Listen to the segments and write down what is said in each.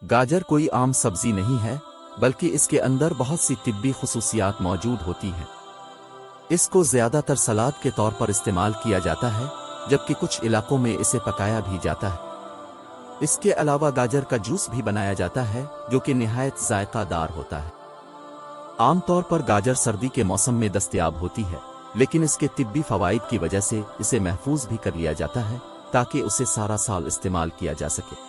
गाजर कोई आम सब्जी नहीं है, बल्कि इसके अंदर बहुत सी तिब्बी खुसूसियात मौजूद होती हैं। इसको ज्यादातर सलाद के तौर पर इस्तेमाल किया जाता है, जबकि कुछ इलाकों में इसे पकाया भी जाता है। इसके अलावा गाजर का जूस भी बनाया जाता है, जो कि निहायत जायकादार होता है। आमतौर पर गाजर सर्दी के मौसम में दस्तयाब होती है, लेकिन इसके तिब्बी फवाइद की वजह से इसे महफूज भी कर लिया जाता है, ताकि उसे सारा साल इस्तेमाल किया जा सके।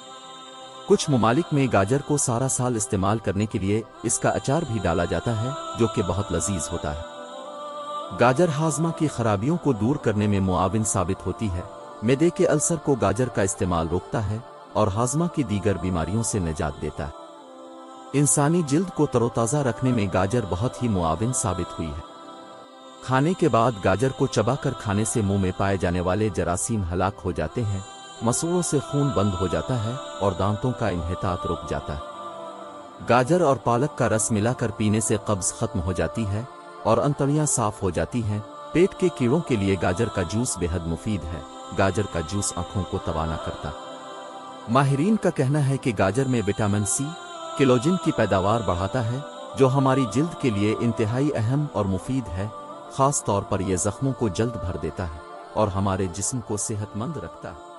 कुछ ममालिक में गाजर को सारा साल इस्तेमाल करने के लिए इसका अचार भी डाला जाता है, जो कि बहुत लजीज होता है। गाजर हाजमा की खराबियों को दूर करने में मुआविन साबित होती है। मैदे के अल्सर को गाजर का इस्तेमाल रोकता है और हाजमा की दीगर बीमारियों से निजात देता है। इंसानी जिल्द को तरोताज़ा रखने में गाजर बहुत ही मुआविन साबित हुई है। खाने के बाद गाजर को चबाकर खाने से मुंह में पाए जाने वाले जरासीम हलाक हो जाते हैं, मसूड़ों से खून बंद हो जाता है और दांतों का इन्हितात रुक जाता है। गाजर और पालक का रस मिलाकर पीने से कब्ज खत्म हो जाती है और अंतड़ियां साफ हो जाती हैं। पेट के कीड़ों के लिए गाजर का जूस बेहद मुफीद है। गाजर का जूस आंखों को तवाना करता है। माहिरीन का कहना है कि गाजर में विटामिन सी, कोलेजन की पैदावार बढ़ाता है, जो हमारी जिल्द के लिए इंतहाई अहम और मुफीद है। खास तौर पर यह जख्मों को जल्द भर देता है और हमारे जिस्म को सेहतमंद रखता है।